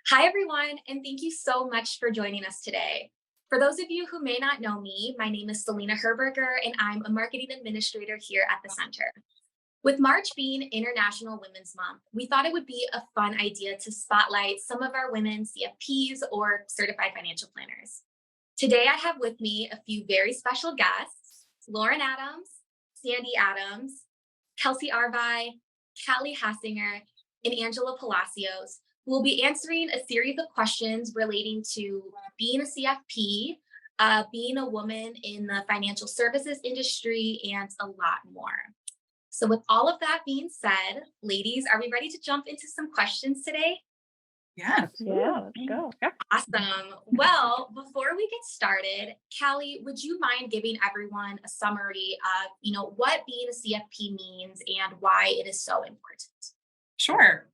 Hi, everyone, and thank you so much for joining us today. For those of you who may not know me, my name is Selena Herberger, and I'm a marketing administrator here at the center. With March being International Women's Month, we thought it would be a fun idea to spotlight some of our women CFPs or certified financial planners. Today, I have with me a few very special guests: Lauren Adams, Sandy Adams, Kelsey Arvai, Callie Hassinger, and Angela Palacios, who will be answering a series of questions relating to being a CFP, being a woman in the financial services industry, and a lot more. So, with all of that being said, ladies, are we ready to jump into some questions today? Yes. Yeah, let's go. Yep. Awesome. Well, before we get started, Callie, would you mind giving everyone a summary of, what being a CFP means and why it is so important? Sure.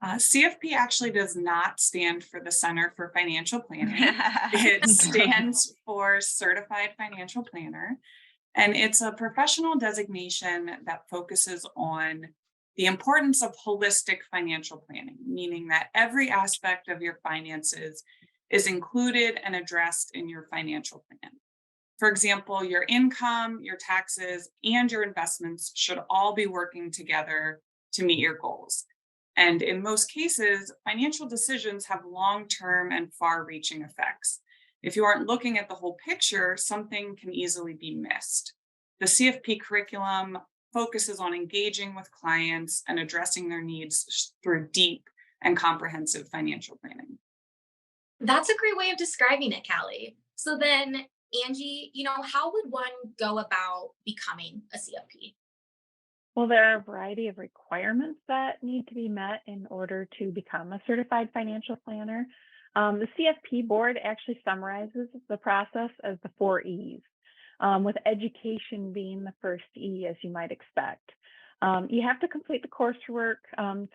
CFP actually does not stand for the Center for Financial Planning. It stands for Certified Financial Planner, and it's a professional designation that focuses on the importance of holistic financial planning, meaning that every aspect of your finances is included and addressed in your financial plan. For example, your income, your taxes, and your investments should all be working together to meet your goals. And in most cases, financial decisions have long term and far reaching effects. If you aren't looking at the whole picture, something can easily be missed. The CFP curriculum focuses on engaging with clients and addressing their needs through deep and comprehensive financial planning. That's a great way of describing it, Callie. So then, Angie, how would one go about becoming a CFP? Well, there are a variety of requirements that need to be met in order to become a certified financial planner. The CFP board actually summarizes the process as the four E's, with education being the first E, as you might expect. You have to complete the coursework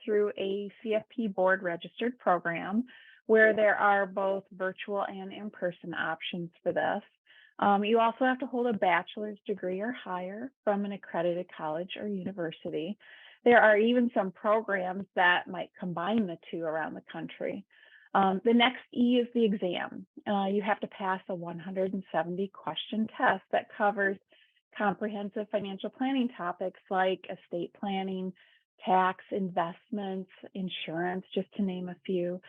through a CFP board registered program where there are both virtual and in-person options for this. You also have to hold a bachelor's degree or higher from an accredited college or university. There are even some programs that might combine the two around the country. The next E is the exam. You have to pass a 170 question test that covers comprehensive financial planning topics like estate planning, tax, investments, insurance, just to name a few.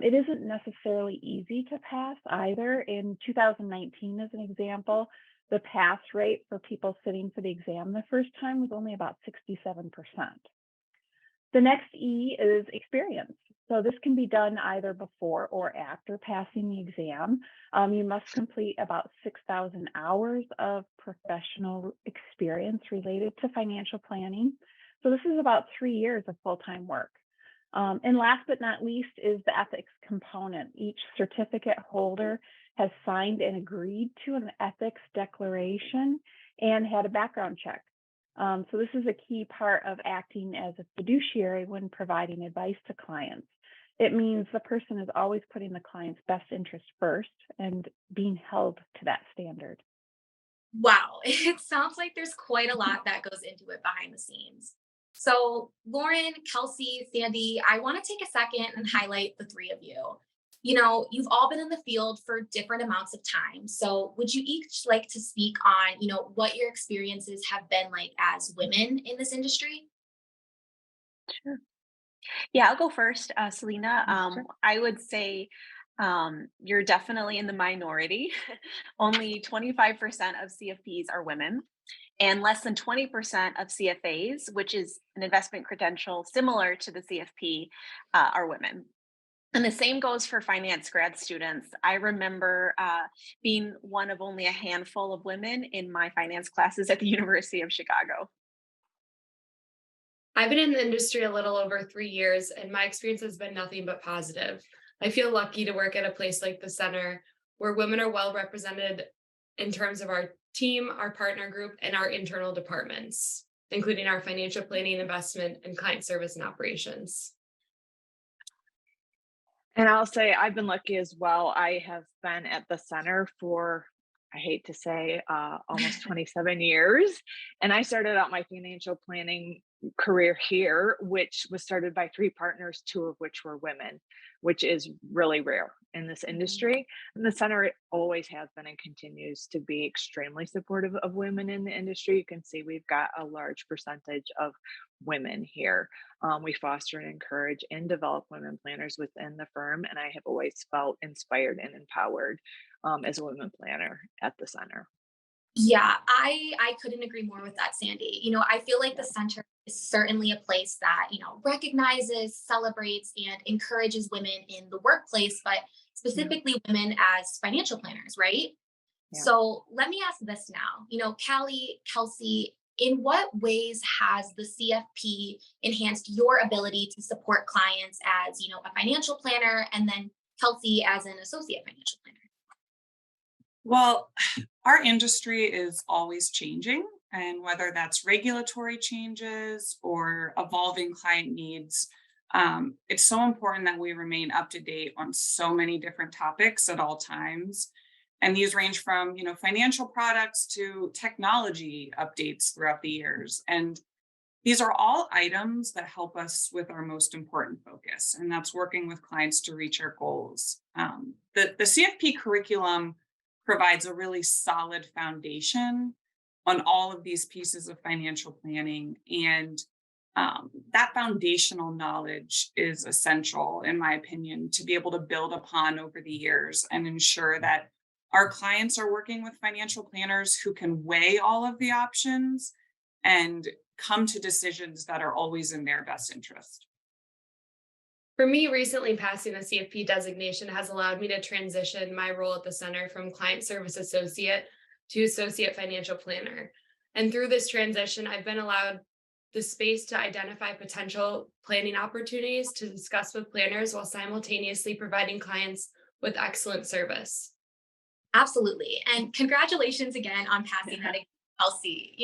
It isn't necessarily easy to pass either. In 2019, as an example, the pass rate for people sitting for the exam the first time was only about 67%. The next E is experience. So this can be done either before or after passing the exam. You must complete about 6,000 hours of professional experience related to financial planning. So this is about 3 years of full-time work. And last but not least is the ethics component. Each certificate holder has signed and agreed to an ethics declaration and had a background check. So this is a key part of acting as a fiduciary when providing advice to clients. It means the person is always putting the client's best interest first and being held to that standard. Wow, it sounds like there's quite a lot that goes into it behind the scenes. So, Lauren, Kelsey, Sandy, I want to take a second and highlight the three of you. You've all been in the field for different amounts of time. So, would you each like to speak on, what your experiences have been like as women in this industry? Sure. Yeah, I'll go first, Selena. Sure. I would say you're definitely in the minority. Only 25% of CFPs are women, and less than 20% of CFAs, which is an investment credential similar to the CFP, are women. And the same goes for finance grad students. I remember being one of only a handful of women in my finance classes at the University of Chicago. I've been in the industry a little over 3 years, and my experience has been nothing but positive. I feel lucky to work at a place like the center where women are well represented in terms of our team, our partner group, and our internal departments, including our financial planning, investment, and client service and operations. And I'll say I've been lucky as well. I have been at the center for, I hate to say, almost 27 years. And I started out my financial planning career here, which was started by three partners, two of which were women, which is really rare in this industry. And the center always has been and continues to be extremely supportive of women in the industry. You can see we've got a large percentage of women here. We foster and encourage and develop women planners within the firm, and I have always felt inspired and empowered as a women planner at the center. Yeah, I couldn't agree more with that, Sandy. I feel like the center is certainly a place that, recognizes, celebrates, and encourages women in the workplace, but Yeah, specifically women as financial planners, right? yeah. So let me ask this now. Callie, Kelsey, in what ways has the CFP enhanced your ability to support clients as, a financial planner, and then Kelsey as an associate financial planner? Well, our industry is always changing, and whether that's regulatory changes or evolving client needs, it's so important that we remain up to date on so many different topics at all times. And these range from, financial products to technology updates throughout the years. And these are all items that help us with our most important focus, and that's working with clients to reach our goals. The CFP curriculum provides a really solid foundation on all of these pieces of financial planning. And that foundational knowledge is essential, in my opinion, to be able to build upon over the years and ensure that our clients are working with financial planners who can weigh all of the options and come to decisions that are always in their best interest. For me, recently passing the CFP designation has allowed me to transition my role at the center from client service associate to associate financial planner. And through this transition, I've been allowed the space to identify potential planning opportunities to discuss with planners while simultaneously providing clients with excellent service. Absolutely. And congratulations again on passing that exam, Kelsey.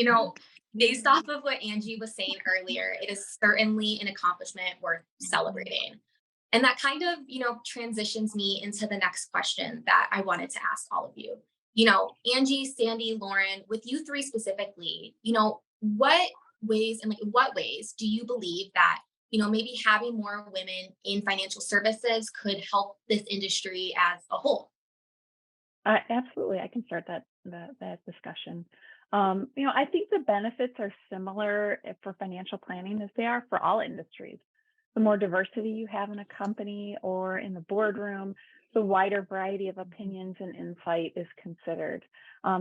Based off of what Angie was saying earlier, it is certainly an accomplishment worth celebrating. And that kind of, transitions me into the next question that I wanted to ask all of you. Angie, Sandy, Lauren, with you three specifically, what ways and like in what ways do you believe that, maybe having more women in financial services could help this industry as a whole? Absolutely, I can start that discussion. I think the benefits are similar for financial planning as they are for all industries. The more diversity you have in a company or in the boardroom, the wider variety of opinions and insight is considered.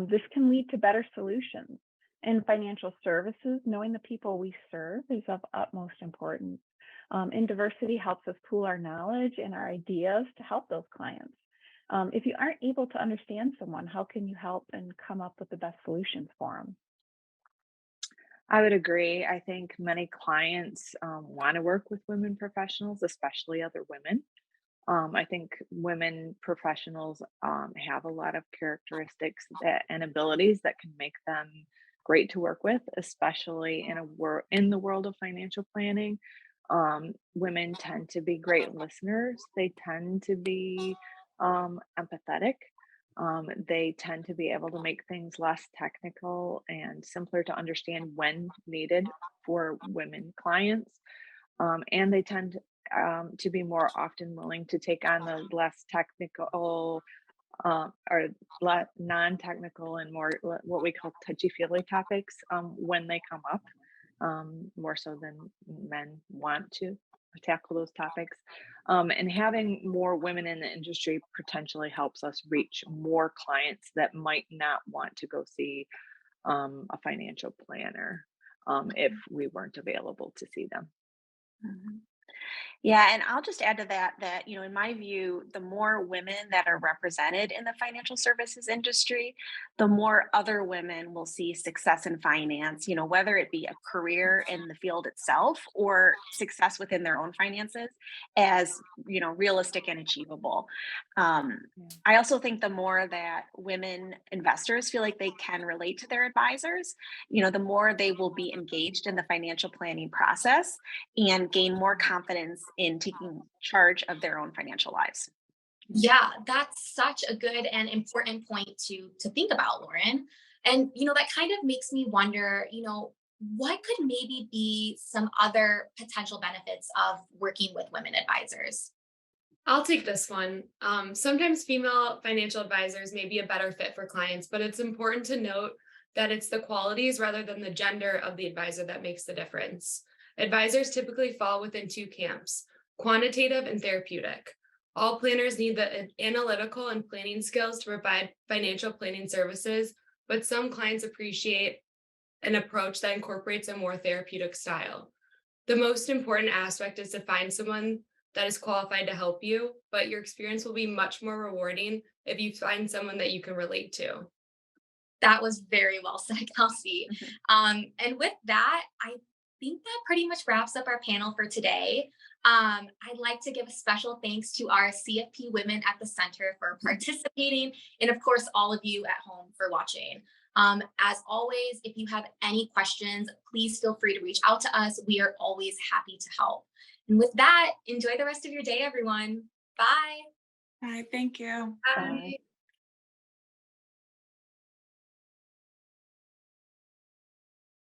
This can lead to better solutions. In financial services, knowing the people we serve is of utmost importance. And diversity helps us pool our knowledge and our ideas to help those clients. If you aren't able to understand someone, how can you help and come up with the best solutions for them? I would agree. I think many clients want to work with women professionals, especially other women. I think women professionals have a lot of characteristics and abilities that can make them great to work with, especially in the world of financial planning. Women tend to be great listeners. They tend to be empathetic. They tend to be able to make things less technical and simpler to understand when needed for women clients. And they tend to be more often willing to take on the less technical or non-technical and more what we call touchy-feely topics when they come up, more so than men want to tackle those topics. And having more women in the industry potentially helps us reach more clients that might not want to go see a financial planner if we weren't available to see them. Mhm. Yeah, and I'll just add to that, in my view, the more women that are represented in the financial services industry, the more other women will see success in finance, whether it be a career in the field itself or success within their own finances as, realistic and achievable. Yeah. I also think the more that women investors feel like they can relate to their advisors, the more they will be engaged in the financial planning process and gain more confidence in taking charge of their own financial lives. Yeah, that's such a good and important point to think about, Lauren. And that kind of makes me wonder, what could maybe be some other potential benefits of working with women advisors? I'll take this one. Sometimes female financial advisors may be a better fit for clients, but it's important to note that it's the qualities rather than the gender of the advisor that makes the difference. Advisors typically fall within two camps: quantitative and therapeutic. All planners need the analytical and planning skills to provide financial planning services, but some clients appreciate an approach that incorporates a more therapeutic style. The most important aspect is to find someone that is qualified to help you, but your experience will be much more rewarding if you find someone that you can relate to. That was very well said, Kelsey. And with that, I think that pretty much wraps up our panel for today. I'd like to give a special thanks to our CFP women at the center for participating, and of course, all of you at home for watching. As always, if you have any questions, please feel free to reach out to us. We are always happy to help. And with that, enjoy the rest of your day, everyone. Bye. Hi, thank you. Bye.